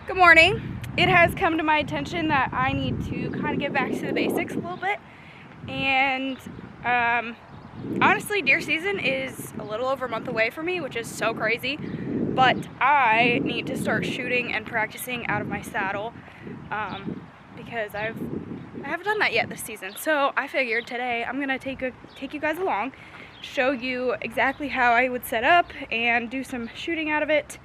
Good morning. It has come to my attention that I need to kind of get back to the basics a little bit. And honestly, deer season is a little over a month away for me, which is so crazy. But I need to start shooting and practicing out of my saddle because I haven't done that yet this season. So I figured today I'm gonna take you guys along, show you exactly how I would set up and do some shooting out of it,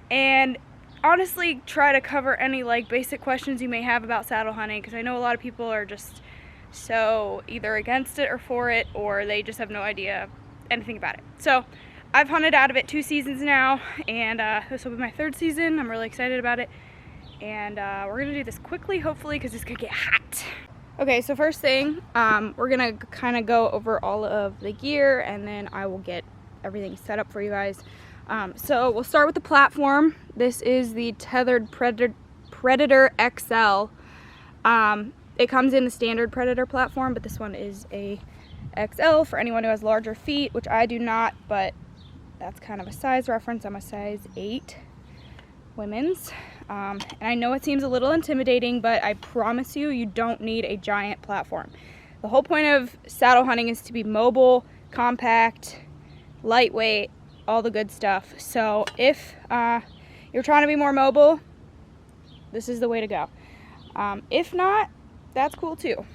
and honestly try to cover any basic questions you may have about saddle hunting, because I know a lot of people are just so either against it or for it, or they just have no idea anything about it. So I've hunted out of it 2 seasons now, and this will be my 3rd season. I'm really excited about it, and we're gonna do this quickly, hopefully, because it's gonna get hot. Okay, so first thing, we're gonna kind of go over all of the gear, and then I will get everything set up for you guys. So we'll start with the platform. This is the Tethered Predator XL. It comes in the standard Predator platform, but this one is a XL for anyone who has larger feet, which I do not, but that's kind of a size reference. I'm a size 8 women's. And I know it seems a little intimidating, but I promise you, you don't need a giant platform. The whole point of saddle hunting is to be mobile, compact, lightweight, all the good stuff. So if you're trying to be more mobile, this is the way to go. If not, that's cool too.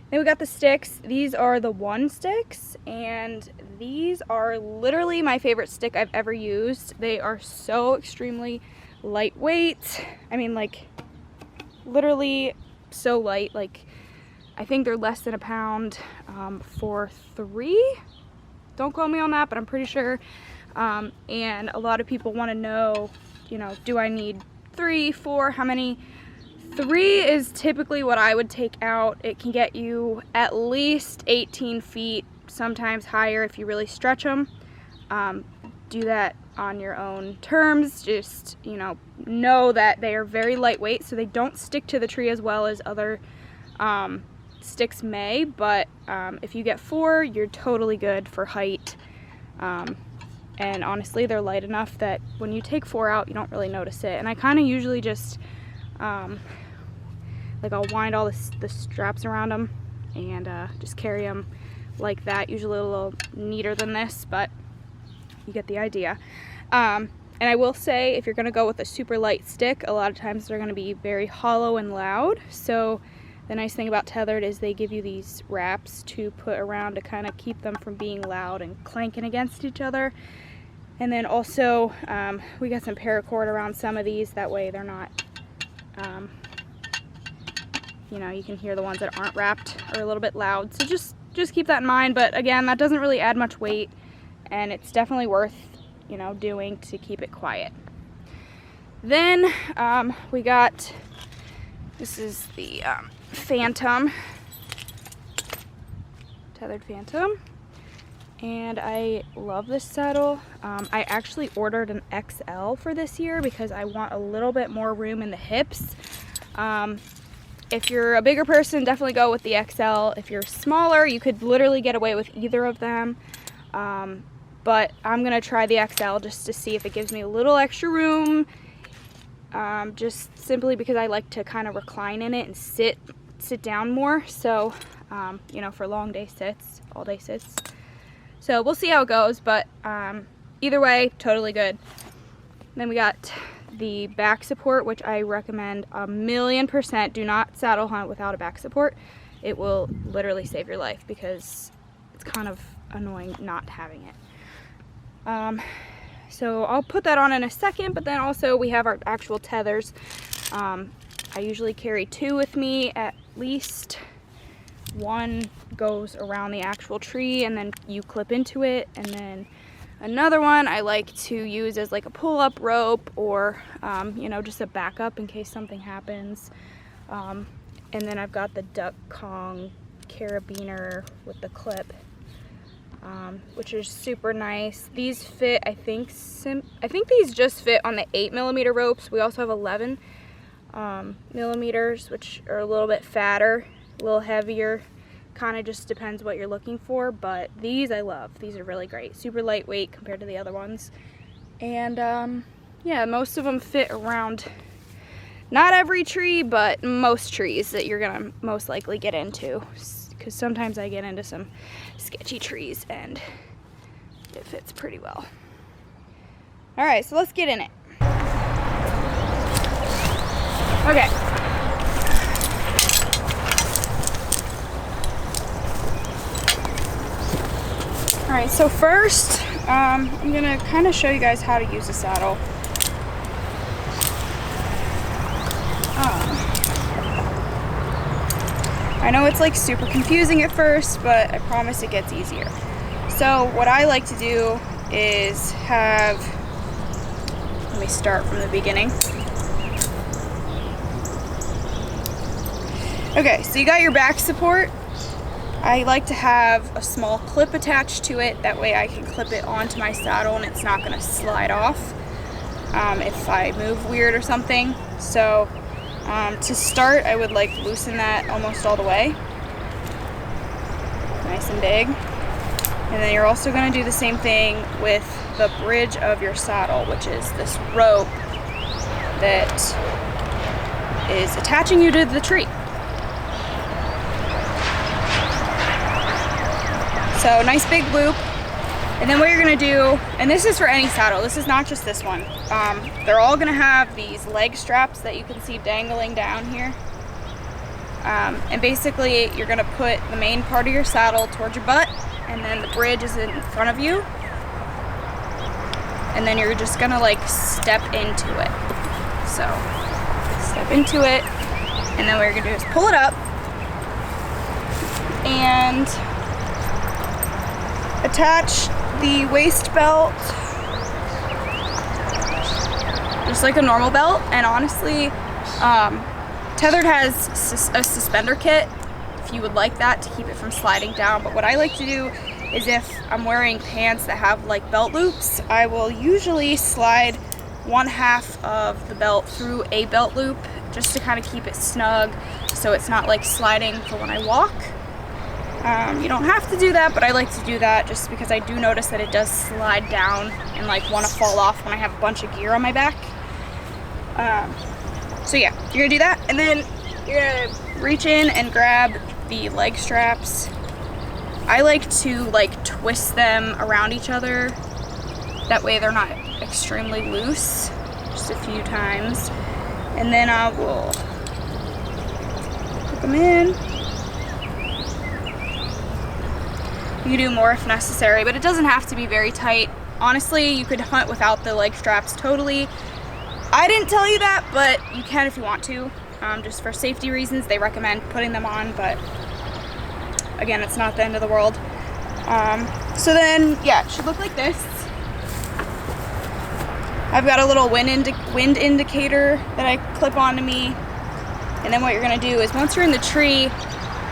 Then we got the sticks. These are the One sticks, and these are literally my favorite stick I've ever used. They are so extremely lightweight. I mean, literally so light. I think they're less than a pound for 3. Don't quote me on that, but I'm pretty sure. And a lot of people want to know, do I need 3, 4, how many? 3 is typically what I would take out. It can get you at least 18 feet, sometimes higher if you really stretch them. Do that on your own terms. Just, know that they are very lightweight, so they don't stick to the tree as well as other sticks may, but if you get 4, you're totally good for height. And honestly, they're light enough that when you take 4 out, you don't really notice it. And I kind of usually just I'll wind all the straps around them and just carry them like that. Usually a little neater than this, but you get the idea. And I will say, if you're going to go with a super light stick, a lot of times they're going to be very hollow and loud. So the nice thing about Tethered is they give you these wraps to put around to kind of keep them from being loud and clanking against each other. And then also we got some paracord around some of these, that way they're not, you can hear the ones that aren't wrapped are a little bit loud. So just keep that in mind. But again, that doesn't really add much weight, and it's definitely worth, doing to keep it quiet. Then we got, this is the Phantom, Tethered Phantom, and I love this saddle. I actually ordered an XL for this year because I want a little bit more room in the hips. If you're a bigger person, definitely go with the XL. If you're smaller, you could literally get away with either of them. But I'm gonna try the XL just to see if it gives me a little extra room. Just simply because I like to kind of recline in it and sit down more. So, for long day sits, all day sits. So we'll see how it goes, but either way, totally good. Then we got the back support, which I recommend 1,000,000%. Do not saddle hunt without a back support. It will literally save your life, because it's kind of annoying not having it. So I'll put that on in a second, but then also we have our actual tethers. I usually carry 2 with me at least. One goes around the actual tree and then you clip into it, and then another one I like to use as a pull-up rope, or just a backup in case something happens. And then I've got the Duck Kong carabiner with the clip, which is super nice. These fit, I think these just fit on the 8mm ropes. We also have 11 millimeters, which are a little bit fatter, a little heavier. Kind of just depends what you're looking for, but these I love. These are really great. Super lightweight compared to the other ones. And yeah, most of them fit around, not every tree, but most trees that you're gonna most likely get into. Because sometimes I get into some sketchy trees and it fits pretty well. All right, so let's get in it. Okay. All right, so first, I'm gonna kind of show you guys how to use the saddle. I know it's like super confusing at first, but I promise it gets easier. So what I like to do is have, let me start from the beginning. Okay, so you got your back support. I like to have a small clip attached to it. That way I can clip it onto my saddle and it's not gonna slide off if I move weird or something. So to start, I would like loosen that almost all the way. Nice and big. And then you're also gonna do the same thing with the bridge of your saddle, which is this rope that is attaching you to the tree. So nice big loop. And then what you're gonna do, and this is for any saddle, this is not just this one. They're all gonna have these leg straps that you can see dangling down here. And basically you're gonna put the main part of your saddle towards your butt, and then the bridge is in front of you. And then you're just gonna like step into it. So step into it, and then what you're gonna do is pull it up and attach the waist belt just like a normal belt. And honestly, Tethered has a suspender kit if you would like that to keep it from sliding down. But what I like to do is if I'm wearing pants that have like belt loops, I will usually slide 1/2 of the belt through a belt loop just to kind of keep it snug so it's not like sliding for when I walk. You don't have to do that, but I like to do that just because I do notice that it does slide down and like want to fall off when I have a bunch of gear on my back. So yeah, you're gonna do that, and then you're gonna reach in and grab the leg straps. I like to like twist them around each other. That way they're not extremely loose, just a few times. And then I will hook them in. You can do more if necessary, but it doesn't have to be very tight. Honestly, you could hunt without the leg straps totally. I didn't tell you that, but you can if you want to. Just for safety reasons, they recommend putting them on, but again, it's not the end of the world. So then, yeah, it should look like this. I've got a little wind indicator that I clip onto me. And then what you're gonna do is once you're in the tree,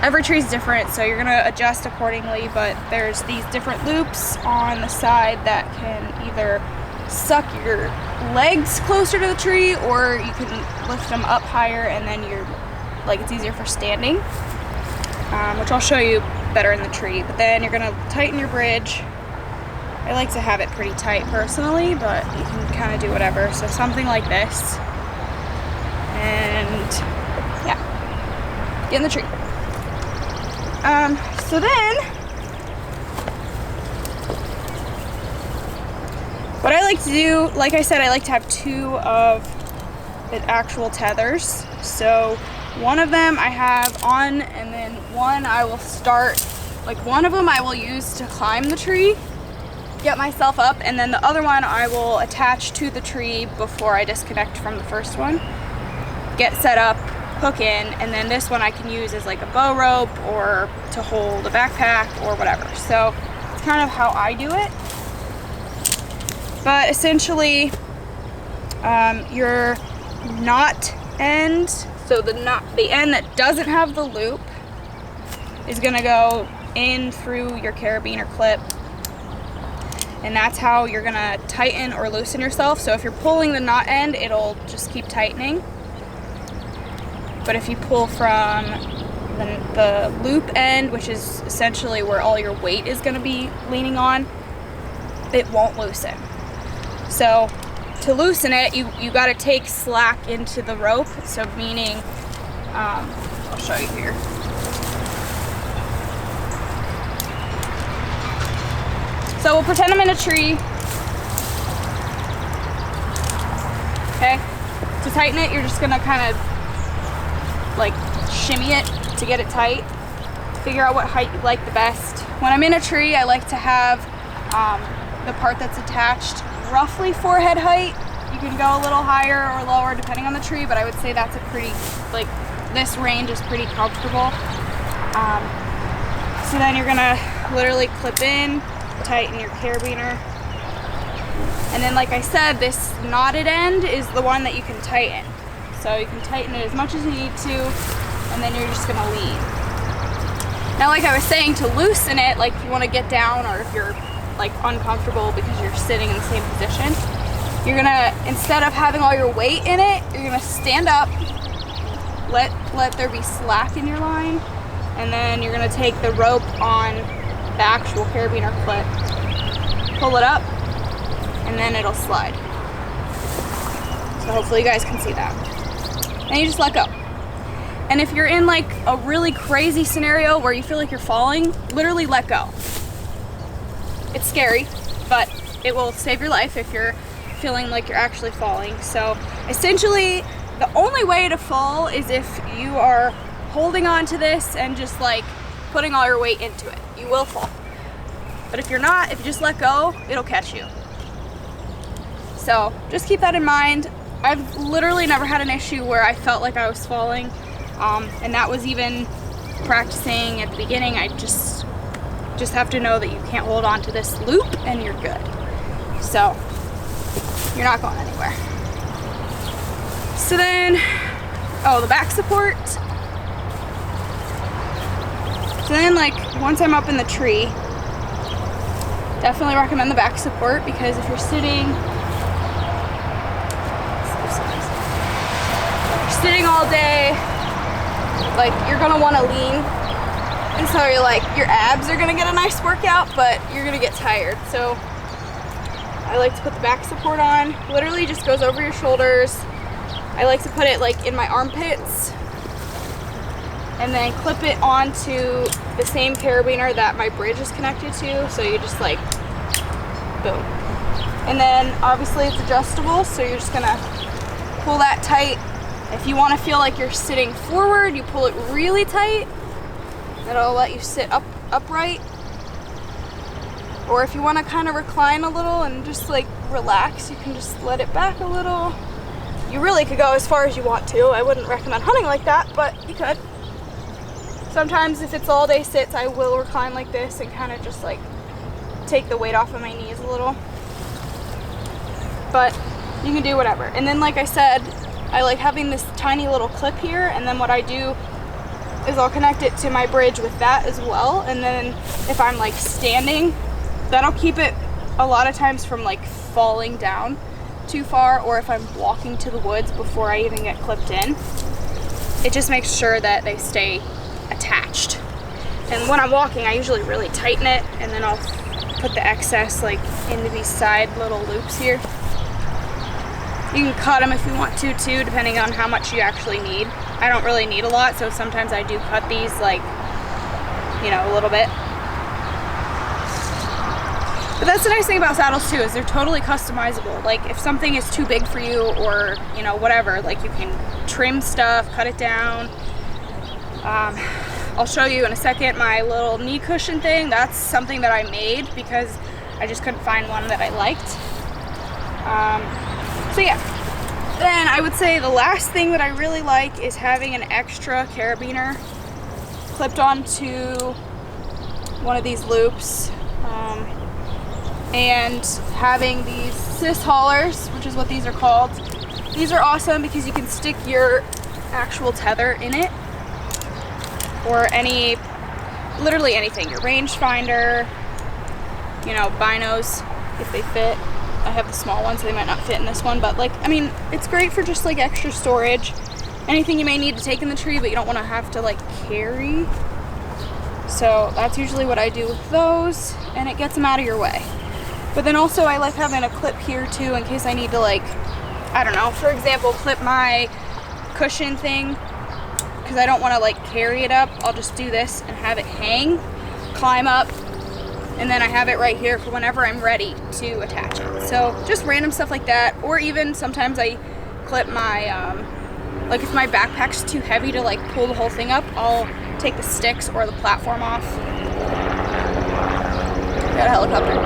every tree is different, so you're gonna adjust accordingly, but there's these different loops on the side that can either suck your legs closer to the tree, or you can lift them up higher, and then it's easier for standing, which I'll show you better in the tree. But then you're gonna tighten your bridge. I like to have it pretty tight personally, but you can kind of do whatever. So something like this, and yeah, get in the tree. So then, what I like to do, like I said, I like to have 2 of the actual tethers. So one of them I have on, and then one I will start, like one of them I will use to climb the tree, get myself up, and then the other one I will attach to the tree before I disconnect from the first one, get set up, hook in, and then this one I can use as like a bow rope or to hold a backpack or whatever. So it's kind of how I do it. But essentially, your knot end, so the end that doesn't have the loop is gonna go in through your carabiner clip, and that's how you're gonna tighten or loosen yourself. So if you're pulling the knot end, it'll just keep tightening. But if you pull from the loop end, which is essentially where all your weight is going to be leaning on, it won't loosen. So to loosen it, you got to take slack into the rope. So meaning, I'll show you here. So we'll pretend I'm in a tree. Okay. To tighten it, you're just gonna kind of like shimmy it to get it tight. Figure out what height you like the best. When I'm in a tree, I like to have the part that's attached roughly forehead height. You can go a little higher or lower depending on the tree, but I would say that's a pretty, like, this range is pretty comfortable. So then you're gonna literally clip in, tighten your carabiner. And then, like I said, this knotted end is the one that you can tighten. So you can tighten it as much as you need to, and then you're just gonna lean. Now, like I was saying, to loosen it, like if you wanna get down or if you're like uncomfortable because you're sitting in the same position, you're gonna, instead of having all your weight in it, you're gonna stand up, let there be slack in your line, and then you're gonna take the rope on the actual carabiner clip, pull it up, and then it'll slide. So hopefully you guys can see that. And you just let go. And if you're in like a really crazy scenario where you feel like you're falling, literally let go. It's scary, but it will save your life if you're feeling like you're actually falling. So essentially, the only way to fall is if you are holding on to this and just like putting all your weight into it. You will fall. But if you're not, if you just let go, it'll catch you. So just keep that in mind. I've literally never had an issue where I felt like I was falling. And that was even practicing at the beginning. I just have to know that you can't hold on to this loop and you're good. So you're not going anywhere. So then, the back support. So then, like, once I'm up in the tree, definitely recommend the back support, because if you're sitting all day, like, you're gonna want to lean, and so you're like, your abs are gonna get a nice workout, but you're gonna get tired. So I like to put the back support on. Literally just goes over your shoulders. I like to put it like in my armpits, and then clip it onto the same carabiner that my bridge is connected to. So you just like, boom. And then obviously it's adjustable, so you're just gonna pull that tight. If you want to feel like you're sitting forward, you pull it really tight. That'll let you sit upright. Or if you want to kind of recline a little and just like relax, you can just let it back a little. You really could go as far as you want to. I wouldn't recommend hunting like that, but you could. Sometimes if it's all day sits, I will recline like this and kind of just like take the weight off of my knees a little. But you can do whatever. And then, like I said, I like having this tiny little clip here, and then what I do is I'll connect it to my bridge with that as well. And then if I'm like standing, that'll keep it a lot of times from like falling down too far, or if I'm walking to the woods before I even get clipped in. It just makes sure that they stay attached. And when I'm walking, I usually really tighten it, and then I'll put the excess like into these side little loops here. You can cut them if you want to too, depending on how much you actually need. I don't really need a lot, so sometimes I do cut these like, you know, a little bit. But that's the nice thing about saddles too, is they're totally customizable. Like if something is too big for you, or you know, whatever, like you can trim stuff, cut it down. I'll show you in a second my little knee cushion thing. That's something that I made because I just couldn't find one that I liked. So yeah, then I would say the last thing that I really like is having an extra carabiner clipped onto one of these loops, and having these cis haulers, which is what these are called. These are awesome because you can stick your actual tether in it, or literally anything, your rangefinder, you know, binos if they fit. I have the small ones, so they might not fit in this one, but like, I mean, it's great for just like extra storage. Anything you may need to take in the tree, but you don't want to have to like carry. So that's usually what I do with those, and it gets them out of your way. But then also I like having a clip here too in case I need to, like, I don't know, for example, clip my cushion thing, because I don't want to like carry it up. I'll just do this and have it hang, climb up, and then I have it right here for whenever I'm ready to attach it. So just random stuff like that. Or even sometimes I clip my, like if my backpack's too heavy to like pull the whole thing up, I'll take the sticks or the platform off. Got a helicopter.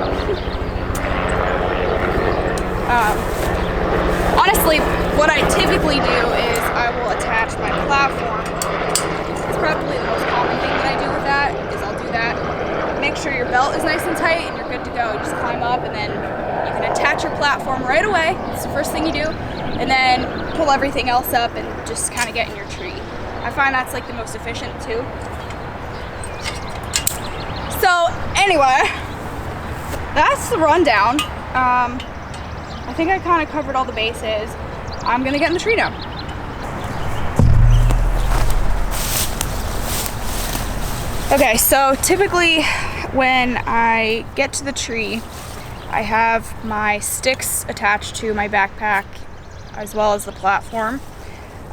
Honestly, what I typically do is I will attach my platform. It's probably the most common thing that I do with that, is I'll do that. Make sure your belt is nice and tight and you're good to go. You just climb up and then you can attach your platform right away. It's the first thing you do. And then pull everything else up and just kind of get in your tree. I find that's like the most efficient too. So anyway, that's the rundown. I think I kind of covered all the bases. I'm gonna get in the tree now. Okay, so typically when I get to the tree, I have my sticks attached to my backpack as well as the platform.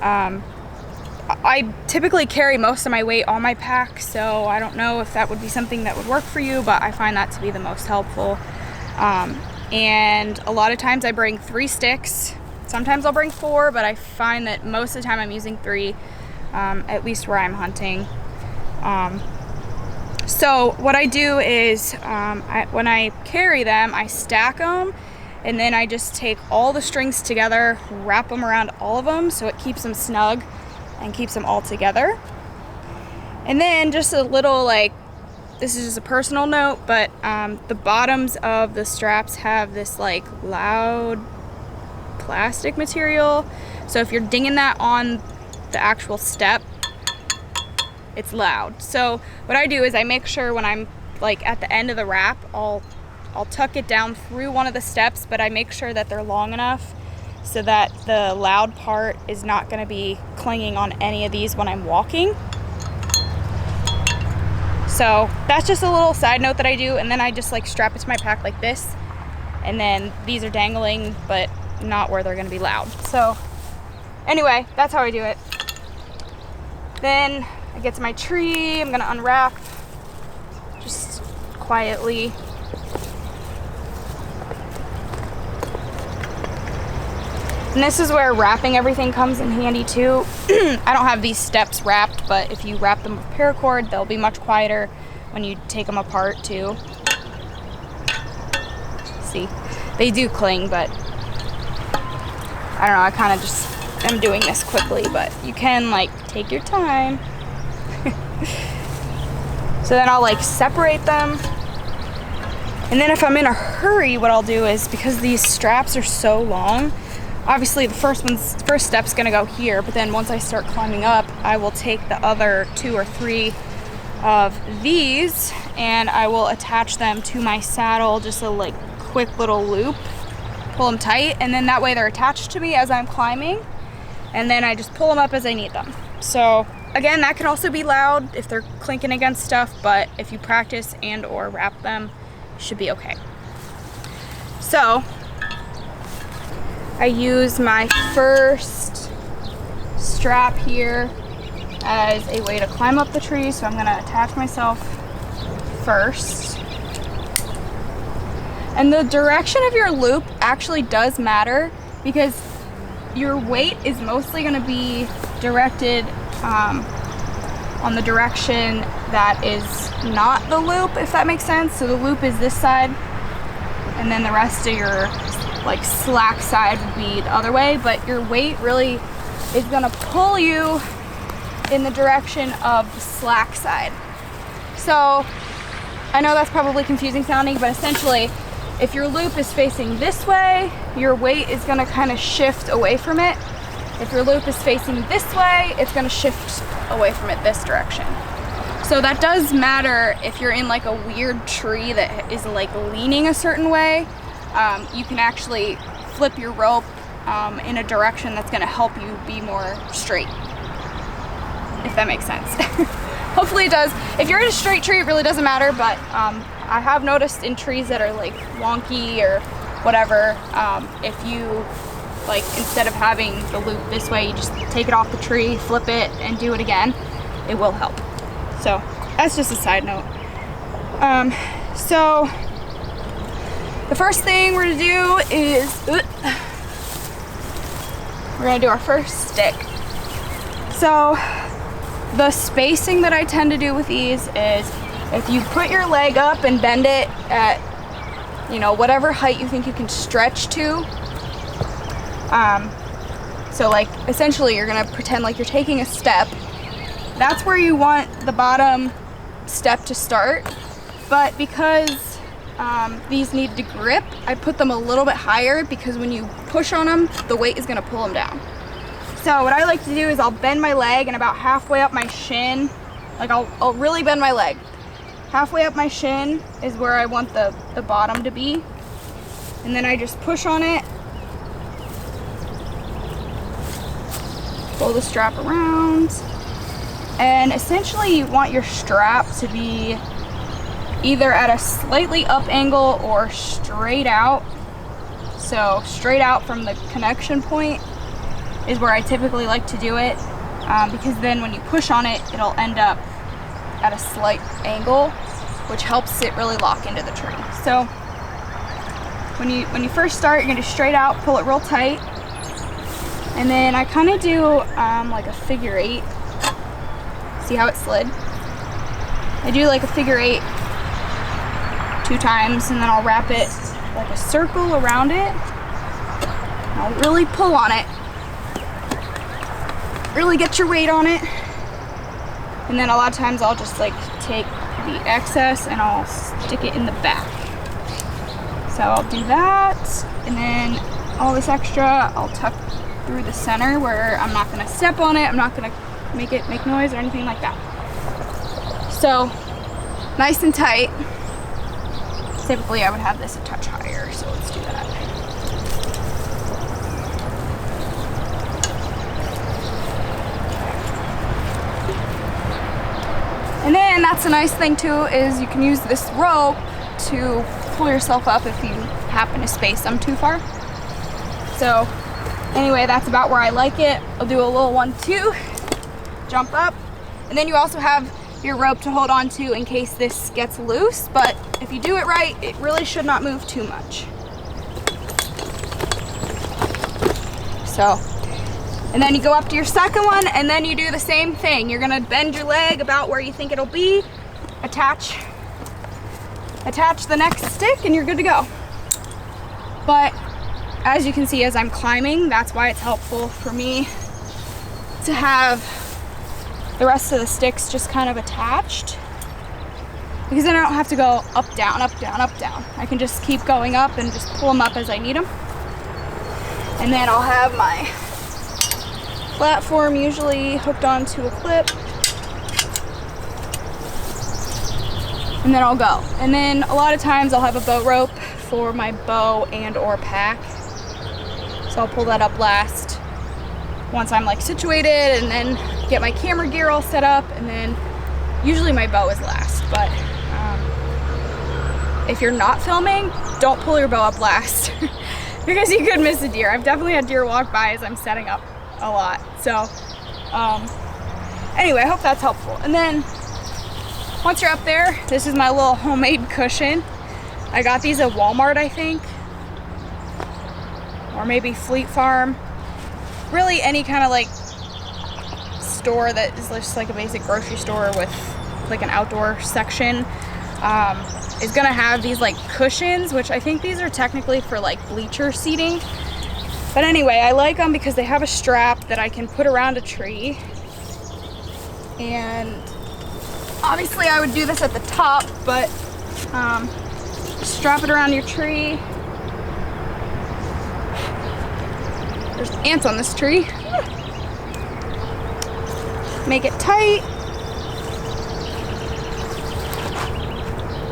I typically carry most of my weight on my pack, so I don't know if that would be something that would work for you, but I find that to be the most helpful. And a lot of times I bring 3 sticks. Sometimes I'll bring 4, but I find that most of the time I'm using 3, at least where I'm hunting. So what I do is when I carry them, I stack them, and then I just take all the strings together, wrap them around all of them so it keeps them snug and keeps them all together. And then just a little, like, this is just a personal note, but the bottoms of the straps have this like loud plastic material. So if you're dinging that on the actual step, it's loud. So what I do is I make sure when I'm like at the end of the wrap, I'll tuck it down through one of the steps, but I make sure that they're long enough so that the loud part is not going to be clinging on any of these when I'm walking. So that's just a little side note that I do, and then I just like strap it to my pack like this, and then these are dangling but not where they're going to be loud. So anyway, that's how I do it. Then I get to my tree, I'm going to unwrap just quietly. And this is where wrapping everything comes in handy too. I don't have these steps wrapped, but if you wrap them with paracord, they'll be much quieter when you take them apart too. See, they do cling, but I don't know, I kind of just am doing this quickly, but you can like take your time. So then I'll like separate them. And then if I'm in a hurry, what I'll do is, because these straps are so long, obviously the first step's gonna go here, but then once I start climbing up, I will take the other 2 or 3 of these and I will attach them to my saddle, just a like quick little loop, pull them tight, and then that way they're attached to me as I'm climbing, and then I just pull them up as I need them. So again, that can also be loud if they're clinking against stuff, but if you practice and or wrap them, you should be okay. So I use my first strap here as a way to climb up the tree, so I'm going to attach myself first. And the direction of your loop actually does matter, because your weight is mostly going to be directed on the direction that is not the loop, if that makes sense. So the loop is this side, and then the rest of your like slack side would be the other way, but your weight really is gonna pull you in the direction of the slack side. So I know that's probably confusing sounding, but essentially if your loop is facing this way, your weight is gonna kind of shift away from it. If your loop is facing this way, it's gonna shift away from it this direction. So that does matter if you're in like a weird tree that is like leaning a certain way. You can actually flip your rope in a direction that's going to help you be more straight, if that makes sense. Hopefully it does. If you're in a straight tree, it really doesn't matter, but I have noticed in trees that are like wonky or whatever, if you like, instead of having the loop this way, you just take it off the tree, flip it, and do it again, it will help. So that's just a side note. So the first thing we're gonna do is we're gonna do our first stick. So the spacing that I tend to do with these is if you put your leg up and bend it at, you know, whatever height you think you can stretch to. So like essentially you're gonna pretend like you're taking a step. That's where you want the bottom step to start. But because these need to grip, I put them a little bit higher because when you push on them, the weight is gonna pull them down. So what I like to do is I'll bend my leg and about halfway up my shin, like I'll really bend my leg. Halfway up my shin is where I want the bottom to be. And then I just push on it, pull the strap around, and essentially you want your strap to be either at a slightly up angle or straight out. So straight out from the connection point is where I typically like to do it, because then when you push on it, it'll end up at a slight angle, which helps it really lock into the tree. So when you first start, you're gonna do straight out, pull it real tight, and then I kind of do like a figure 8. See how it slid? I do like a figure 8 2 times, and then I'll wrap it like a circle around it. I'll really pull on it. Really get your weight on it. And then a lot of times I'll just like take the excess and I'll stick it in the back. So I'll do that, and then all this extra I'll tuck through the center where I'm not gonna step on it, I'm not gonna make it make noise or anything like that. So nice and tight. Typically I would have this a touch higher, so let's do that. And then that's a nice thing too, is you can use this rope to pull yourself up if you happen to space them too far. So anyway, that's about where I like it. I'll do a little 1-2, jump up, and then you also have your rope to hold on to in case this gets loose, but if you do it right, it really should not move too much. So, and then you go up to your second one, and then you do the same thing. You're gonna bend your leg about where you think it'll be, attach the next stick, and you're good to go. But as you can see, as I'm climbing, that's why it's helpful for me to have the rest of the sticks just kind of attached, because then I don't have to go up, down, up, down, up, down. I can just keep going up and just pull them up as I need them. And then I'll have my platform usually hooked onto a clip, and then I'll go. And then a lot of times I'll have a bow rope for my bow and or pack. So I'll pull that up last once I'm like situated, and then get my camera gear all set up, and then usually my bow is last. But if you're not filming, don't pull your bow up last because you could miss a deer. I've definitely had deer walk by as I'm setting up a lot. So anyway, I hope that's helpful. And then once you're up there, this is my little homemade cushion. I got these at Walmart, I think, or maybe Fleet Farm. Really any kind of like store that is just like a basic grocery store with like an outdoor section is gonna have these like cushions, which I think these are technically for like bleacher seating. But anyway, I like them because they have a strap that I can put around a tree. And obviously I would do this at the top, but strap it around your tree. There's ants on this tree. Make it tight.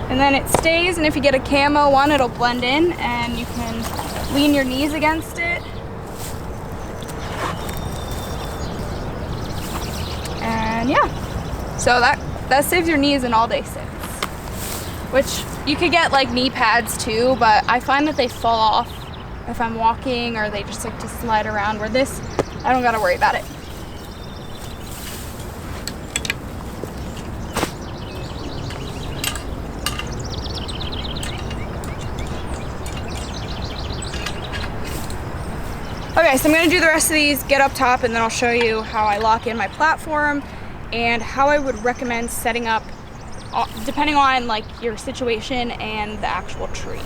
And then it stays, and if you get a camo one, it'll blend in, and you can lean your knees against it. And yeah, so that saves your knees an all-day sits, which You could get like knee pads too, but I find that they fall off if I'm walking, or they just like to slide around, where this, I don't gotta worry about it. Okay, so I'm gonna do the rest of these, get up top, and then I'll show you how I lock in my platform and how I would recommend setting up depending on like your situation and the actual tree.